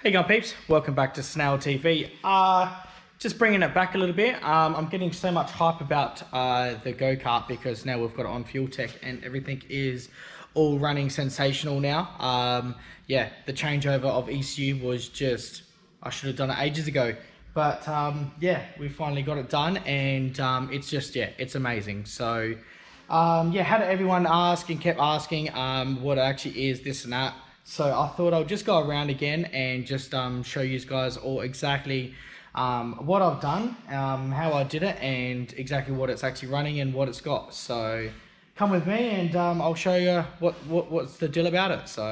Hey guys peeps, welcome back to Snail TV. Just bringing it back a little bit. I'm getting so much hype about the Gokart because now we've got it on FUELTECH and everything is all running sensational now. Yeah, the changeover of ECU was just, I should have done it ages ago. But yeah, we finally got it done and it's just, yeah, it's amazing. So yeah, had everyone ask and kept asking what it actually is, this and that. So I thought I'll just go around again and just show you guys all exactly what I've done, how I did it, and exactly what it's actually running and what it's got. So come with me and I'll show you what's the deal about it. So.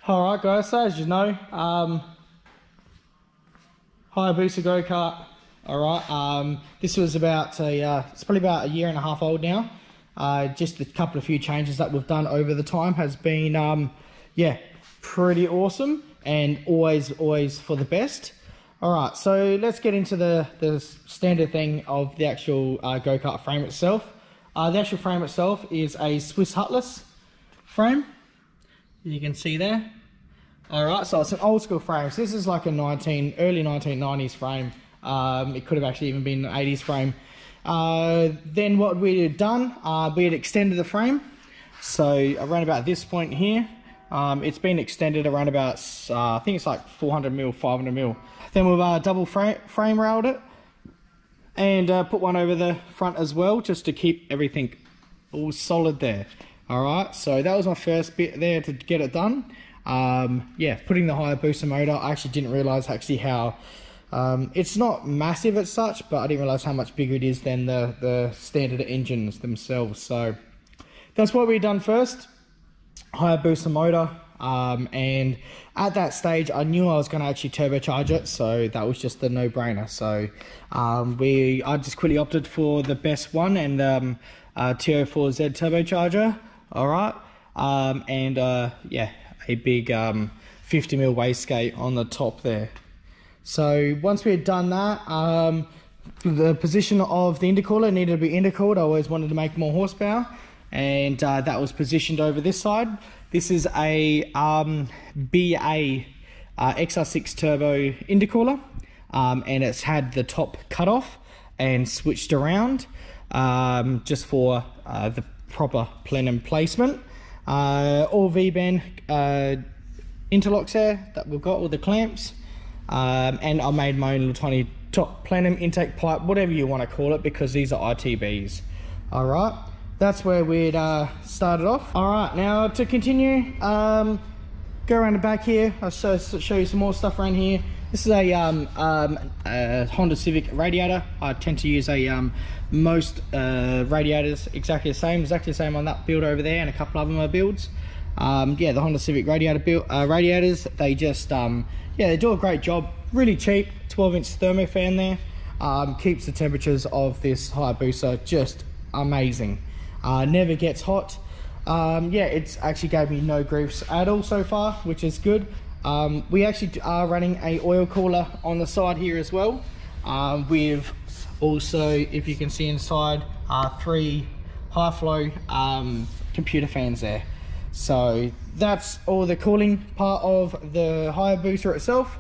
Alright guys, so as you know, HAYABUSA Gokart. Alright, this was about it's probably about a year and a half old now. Just a couple of few changes that we've done over the time has been, yeah, pretty awesome and always for the best. Alright, so let's get into the standard thing of the actual Gokart frame itself. The actual frame itself is a Swiss Hutless frame. You can see there. Alright, so it's an old school frame. So this is like a early 1990s frame. It could have actually even been an 80s frame. Then what we had done, we had extended the frame. So around about this point here, it's been extended around about, I think it's like 400mm, 500mm. Then we've double frame railed it and put one over the front as well, just to keep everything all solid there. Alright, so that was my first bit there to get it done. Yeah, putting the HAYABUSA motor, I actually didn't realise actually how, it's not massive as such, but I didn't realise how much bigger it is than the standard engines themselves. So that's what we done first, HAYABUSA motor, and at that stage I knew I was going to actually turbocharge it, so that was just the no-brainer. So I just quickly opted for the best one, and TO4Z turbocharger. Alright, and yeah, a big 50mm wastegate on the top there. So once we had done that, the position of the intercooler needed to be intercooled. I always wanted to make more horsepower, and that was positioned over this side. This is a BA XR6 turbo intercooler, and it's had the top cut off and switched around just for the proper plenum placement. All V-band interlocks there that we've got with the clamps, and I made my own little tiny top plenum intake pipe, whatever you want to call it, because these are ITBs. Alright, that's where we'd started off. Alright, now to continue, go around the back here. I'll show you some more stuff around here. This is a Honda Civic radiator. I tend to use most radiators exactly the same on that build over there, and a couple of other builds. Yeah, the Honda Civic radiators, they just yeah, they do a great job. Really cheap, 12-inch thermo fan there. Keeps the temperatures of this HAYABUSA just amazing. Never gets hot. Yeah, it's actually gave me no griefs at all so far, which is good. We actually are running a oil cooler on the side here as well. We've also, if you can see inside, 3 high flow computer fans there. So that's all the cooling part of the HAYABUSA itself.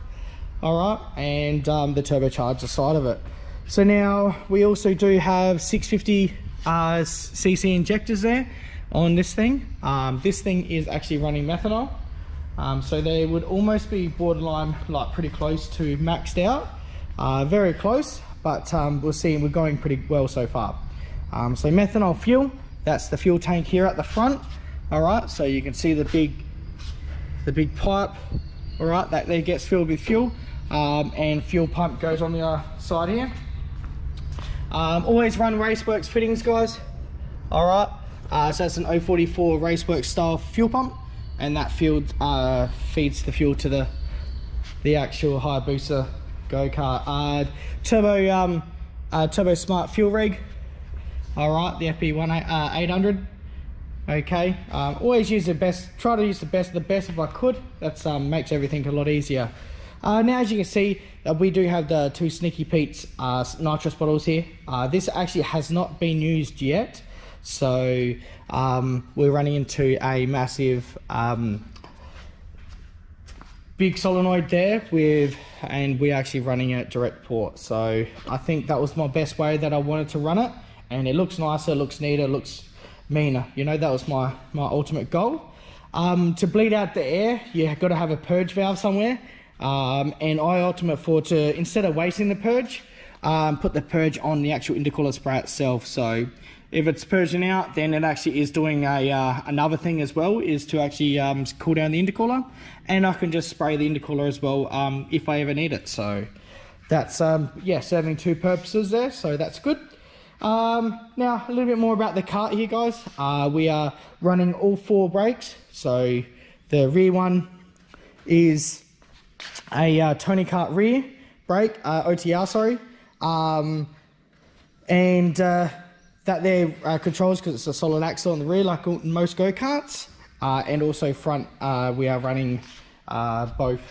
Alright, and the turbocharger side of it. So now we also do have 650 cc injectors there on this thing. This thing is actually running methanol. So they would almost be borderline, like pretty close to maxed out. Very close, but we'll see, we're going pretty well so far. So methanol fuel, that's the fuel tank here at the front. Alright, so you can see the big pipe, alright, that there gets filled with fuel. And fuel pump goes on the side here. Always run Raceworks fittings, guys. All right, so that's an 044 Raceworks style fuel pump, and that fuel feeds the fuel to the actual Hayabusa Gokart. Turbo Smart fuel rig. All right, the FP 800. Okay, always use the best, try to use the best of the best if I could. That's makes everything a lot easier. Now, as you can see, we do have the 2 Sneaky Pete's nitrous bottles here. This actually has not been used yet, so we're running into a massive big solenoid there and we're actually running it direct port. So I think that was my best way that I wanted to run it, and it looks nicer, it looks neater, it looks meaner. You know, that was my ultimate goal. To bleed out the air, you got to have a purge valve somewhere. And I ultimate for to, instead of wasting the purge, put the purge on the actual intercooler spray itself. So if it's purging out, then it actually is doing another thing as well, is to actually cool down the intercooler, and I can just spray the intercooler as well if I ever need it. So that's yeah, serving 2 purposes there, so that's good. Now a little bit more about the cart here, guys. We are running all 4 brakes. So the rear one is a Tony Kart rear brake, OTR, sorry, and that there controls because it's a solid axle on the rear like most go-karts, and also front we are running both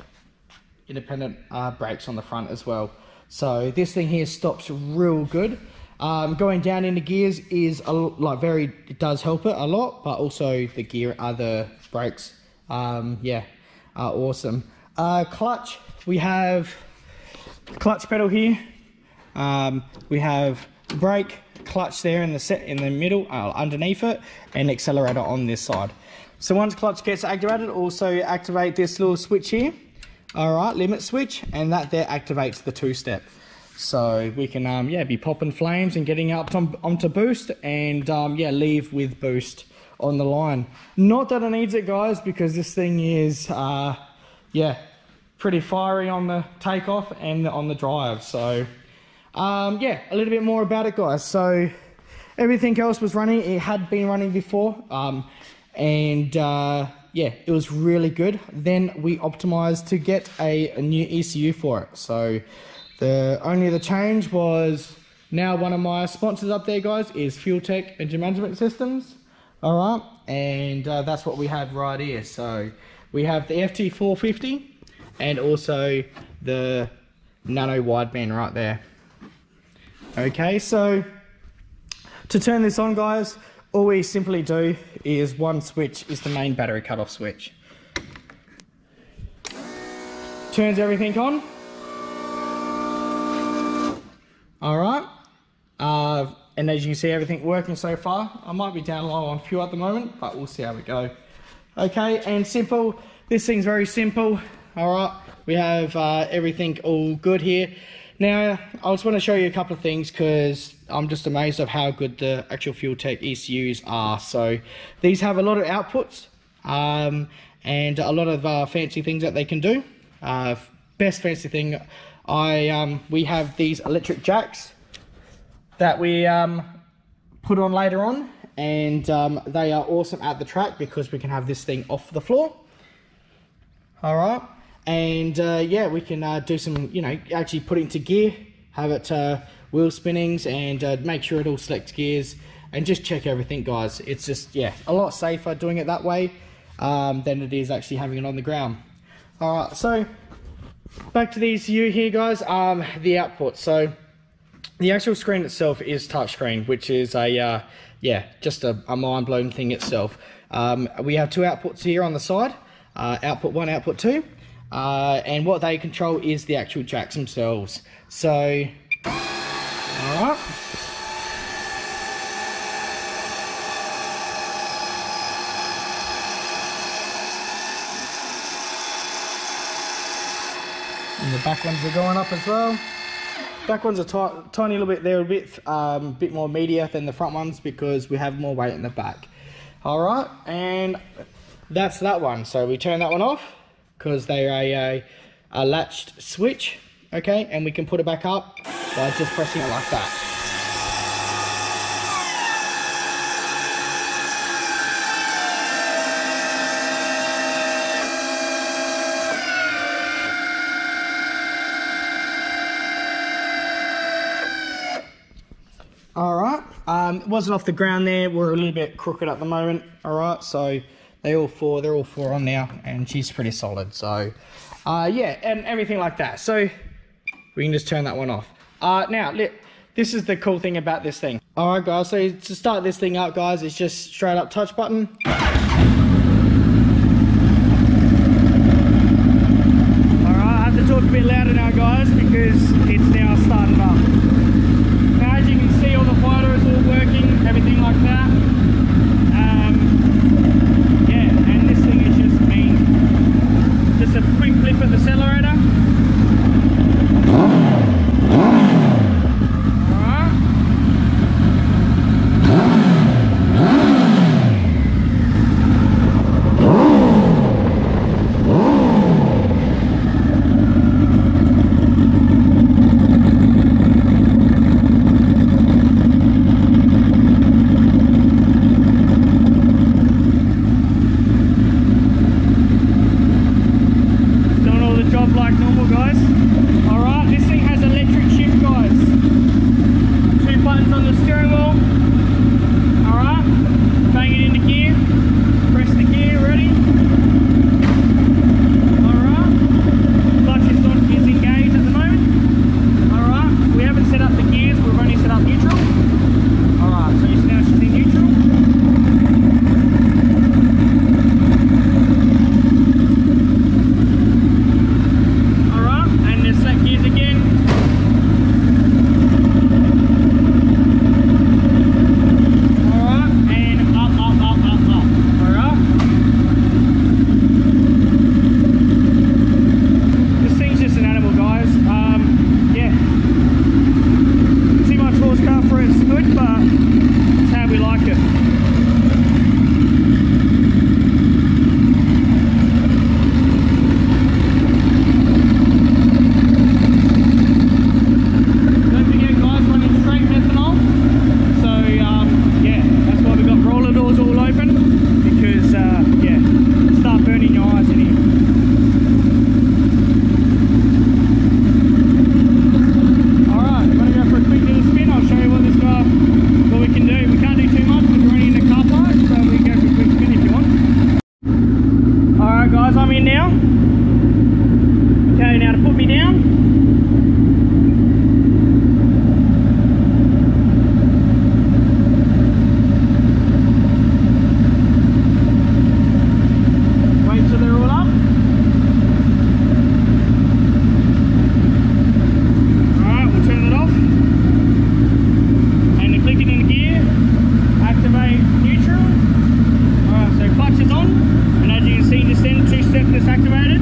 independent brakes on the front as well. So this thing here stops real good. Going down into gears is it does help it a lot, but also the brakes yeah, are awesome. Clutch, we have clutch pedal here, we have brake, clutch there in the middle, underneath it, and accelerator on this side. So once clutch gets activated, also activate this little switch here, all right, limit switch, and that there activates the 2-step. So we can yeah, be popping flames and getting up onto boost, and yeah, leave with boost on the line. Not that it needs it, guys, because this thing is yeah, pretty fiery on the takeoff and on the drive. So yeah, a little bit more about it, guys. So everything else was running, it had been running before, and yeah, it was really good. Then we optimized to get a new ECU for it. So the change was, now one of my sponsors up there, guys, is FUELTECH Engine Management Systems. All right, and that's what we have right here. So we have the FT450 and also the nano wideband right there. Okay, so to turn this on, guys, all we simply do is one switch is the main battery cutoff switch. Turns everything on. All right, and as you can see, everything working so far. I might be down low on fuel at the moment, but we'll see how we go. Okay, and simple. This thing's very simple. All right, we have everything all good here. Now, I just want to show you a couple of things because I'm just amazed of how good the actual FUELTECH ECUs are. So these have a lot of outputs and a lot of fancy things that they can do. Best fancy thing, we have these electric jacks that we put on later on, and they are awesome at the track because we can have this thing off the floor. All right, and yeah, we can do some, you know, actually put it into gear, have it wheel spinnings, and make sure it all selects gears, and just check everything, guys. It's just, yeah, a lot safer doing it that way than it is actually having it on the ground. All right, so back to the ECU here, guys. The output. So the actual screen itself is touchscreen, which is a yeah, just a mind-blowing thing itself. We have 2 outputs here on the side, output 1, output 2, and what they control is the actual jacks themselves. So, all right. And the back ones are going up as well. Back ones are tiny little bit, they're a bit more meatier than the front ones because we have more weight in the back. All right, and that's that one. So we turn that one off because they're a latched switch, okay, and we can put it back up by just pressing it like that. wasn't off the ground there. We're a little bit crooked at the moment. All right, so they're all four on now, and she's pretty solid. So yeah, and everything like that. So we can just turn that one off. Now this is the cool thing about this thing. All right, guys. So to start this thing up, guys, it's just straight up touch button. All right, I have to talk a bit louder now, guys, because it's now starting up. Now, as you can see, all the fighter is all working, everything like that. Yeah, and this thing is just just a quick flip of the accelerator. Like normal, guys. Alright, this thing has electric shift, guys. 2 buttons on the steering wheel. Alright, bang it into gear. Press the gear, ready? Alright, clutch is engaged at the moment. Alright, we haven't set up the gears, we've only set up neutral. Alright, so now she's in neutral. Guys, I'm in now. Okay, now to put me down. Wait till they're all up. Alright, we'll turn it off. And to click it in gear, activate neutral. Alright, so clutch is on. And as you can see, just then 2 steps is activated.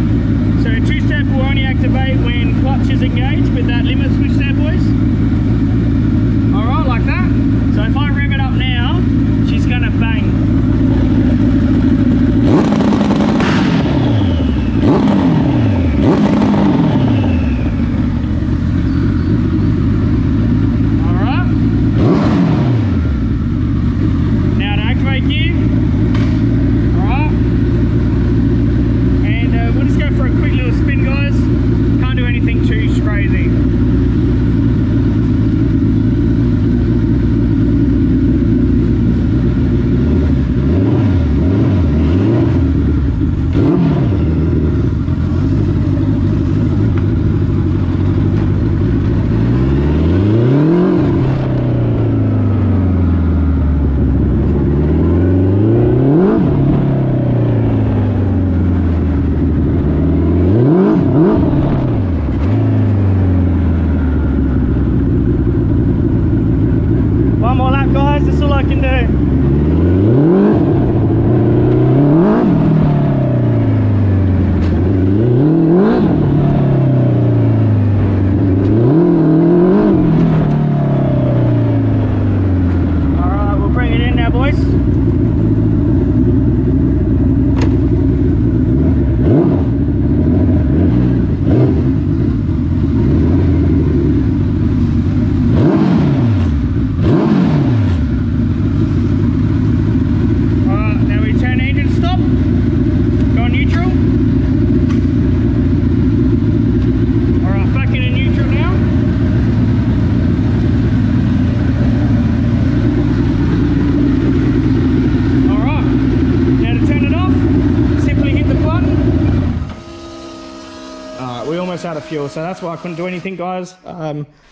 of fuel, so that's why I couldn't do anything, guys.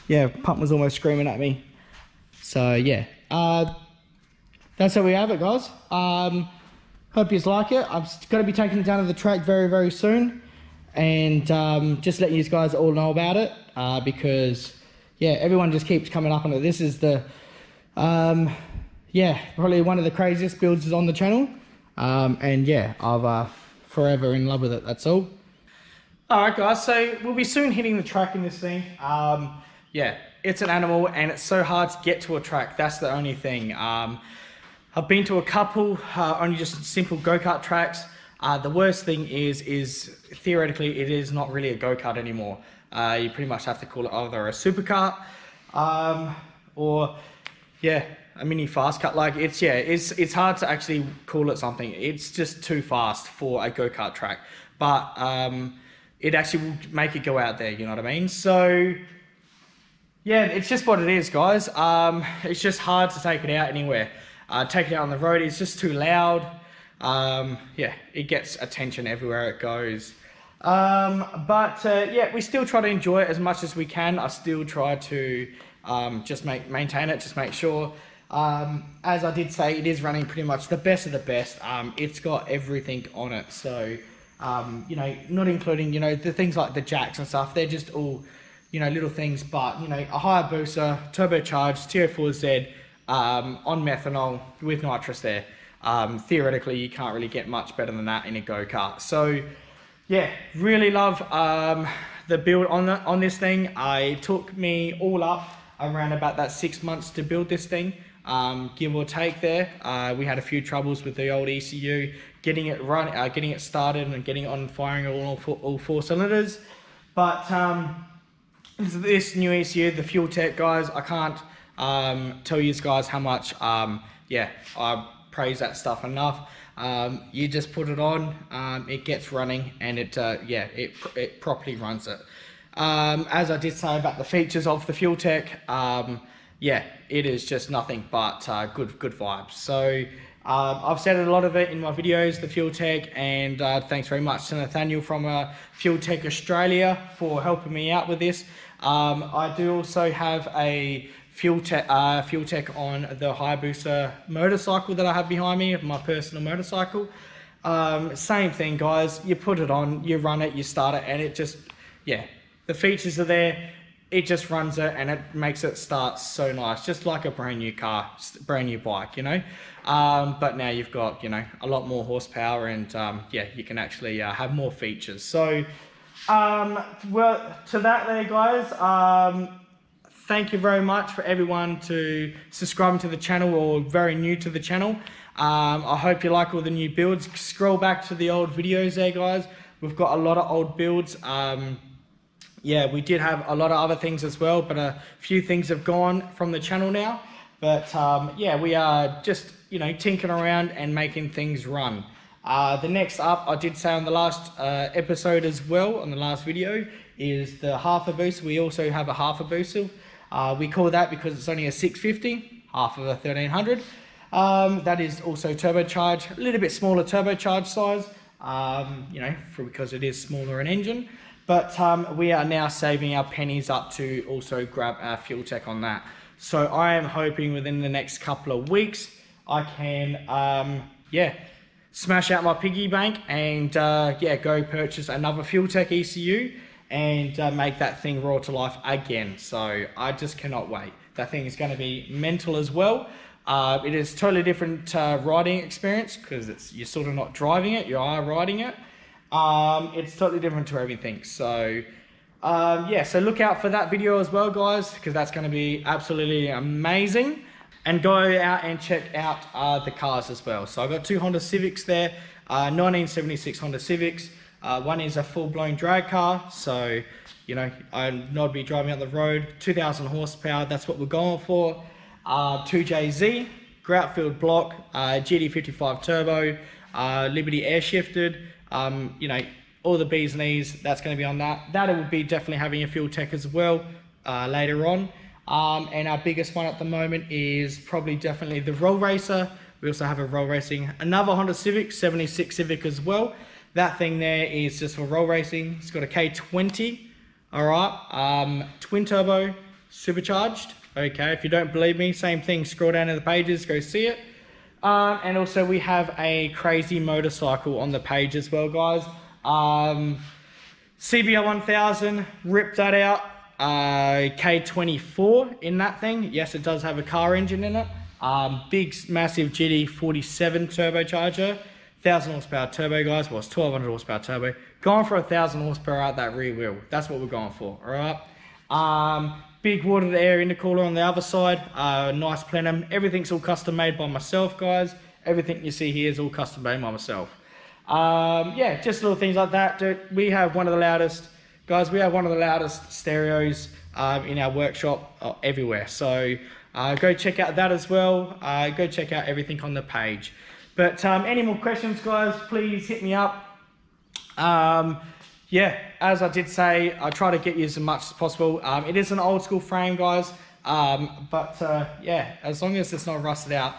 Yeah, pump was almost screaming at me. So yeah, that's how we have it, guys. Hope you like it. I'm going to be taking it down to the track very, very soon, and just letting you guys all know about it, because yeah, everyone just keeps coming up on it. This is the yeah, probably one of the craziest builds on the channel, and yeah, I've forever in love with it. That's all. Alright guys, so we'll be soon hitting the track in this thing. Yeah, it's an animal and it's so hard to get to a track. That's the only thing. I've been to a couple, only just simple go-kart tracks. The worst thing is theoretically it is not really a go-kart anymore. You pretty much have to call it either a supercar, or yeah, a mini fast car. Like it's hard to actually call it something. It's just too fast for a go-kart track. But it actually will make it go out there, you know what I mean? So yeah, it's just what it is, guys. It's just hard to take it out anywhere. Take it out on the road, it's just too loud. Yeah, it gets attention everywhere it goes. Yeah, we still try to enjoy it as much as we can. I still try to just maintain it, just make sure. As I did say, it is running pretty much the best of the best. It's got everything on it, so you know, not including, you know, the things like the jacks and stuff. They're just all, you know, little things. But you know, a HAYABUSA turbocharged TO4Z on methanol with nitrous there. Theoretically, you can't really get much better than that in a go-kart. So yeah, really love the build on this thing. It took me all up around about that 6 months to build this thing, give or take there. We had a few troubles with the old ECU, getting it getting it started and getting it on firing all four cylinders. But this new ECU, the FUELTECH, guys, I can't tell you guys how much yeah, I praise that stuff enough. You just put it on, it gets running, and it yeah, it properly runs it. As I did say about the features of the FUELTECH, yeah, it is just nothing but good vibes. So I've said a lot of it in my videos, the FUELTECH, and thanks very much to Nathaniel from FUELTECH Australia for helping me out with this. I do also have a FUELTECH on the HAYABUSA motorcycle that I have behind me, my personal motorcycle. Same thing, guys. You put it on, you run it, you start it, and it just, yeah, the features are there. It just runs it and it makes it start so nice, just like a brand new car, brand new bike, you know. But now you've got, you know, a lot more horsepower, and yeah, you can actually have more features. So well, to that there, guys, thank you very much for everyone to subscribing to the channel or very new to the channel. I hope you like all the new builds. Scroll back to the old videos there, guys. We've got a lot of old builds. Yeah, we did have a lot of other things as well, but a few things have gone from the channel now. But yeah, we are just, you know, tinkering around and making things run. The next up, I did say on the last episode as well, on the last video, is the HAYABUSA. We also have a HAYABUSA. We call that because it's only a 650, half of a 1300. That is also turbocharged, a little bit smaller turbocharged size, you know, because it is smaller an engine. But we are now saving our pennies up to also grab our FUELTECH on that. So I am hoping within the next couple of weeks I can, yeah, smash out my piggy bank and yeah, go purchase another FUELTECH ECU and make that thing roar to life again. So I just cannot wait. That thing is going to be mental as well. It is totally different riding experience because you're sort of not driving it, you are riding it. It's totally different to everything. So yeah, so look out for that video as well, guys, because that's going to be absolutely amazing. And go out and check out the cars as well. So I've got two Honda Civics there, 1976 Honda Civics. One is a full-blown drag car, so you know, I'll not be driving out the road. 2,000 horsepower, that's what we're going for. 2JZ, grout-filled block, GD55 turbo, Liberty air shifted. You know, all the B's and E's, that's going to be on that. That will be definitely having a FUELTECH as well later on. And our biggest one at the moment is probably definitely the Roll Racer. We also have a Roll Racing, another Honda Civic, 76 Civic as well. That thing there is just for roll racing. It's got a K20 All right, twin turbo, supercharged. Okay, if you don't believe me, same thing, scroll down to the pages, go see it. And also we have a crazy motorcycle on the page as well, guys. CBR 1000, rip that out. K24 in that thing. Yes, it does have a car engine in it. Big, massive GT47 turbocharger. 1000 horsepower turbo, guys. Well, it's 1200 horsepower turbo. Going for 1000 horsepower out that rear wheel. That's what we're going for, all right? Big water to air intercooler on the other side. Nice plenum. Everything's all custom made by myself, guys. Everything you see here is all custom made by myself. Yeah, just little things like that. We have one of the loudest, guys, we have one of the loudest stereos in our workshop everywhere. So go check out that as well. Go check out everything on the page. But any more questions, guys, please hit me up. Yeah, as I did say, I try to get you as much as possible. It is an old school frame, guys, but yeah, as long as it's not rusted out,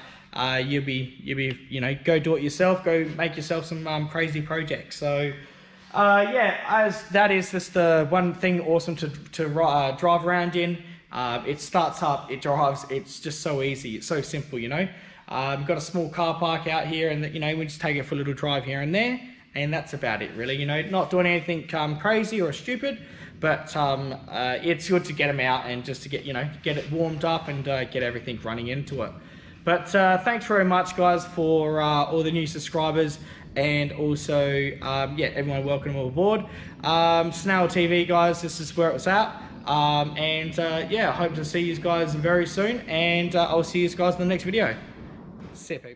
you'll be, you know, go do it yourself, go make yourself some crazy projects. So yeah, as that is just the one thing awesome to drive around in. It starts up, it drives, it's just so easy, it's so simple, you know. We've got a small car park out here, and you know, we just take it for a little drive here and there. And that's about it, really. You know, not doing anything crazy or stupid, but it's good to get them out and just to get, you know, get it warmed up and get everything running into it. But thanks very much, guys, for all the new subscribers, and also, yeah, everyone welcome aboard. Snail TV, guys, this is where it's at. And yeah, I hope to see you guys very soon, and I'll see you guys in the next video. See you, people.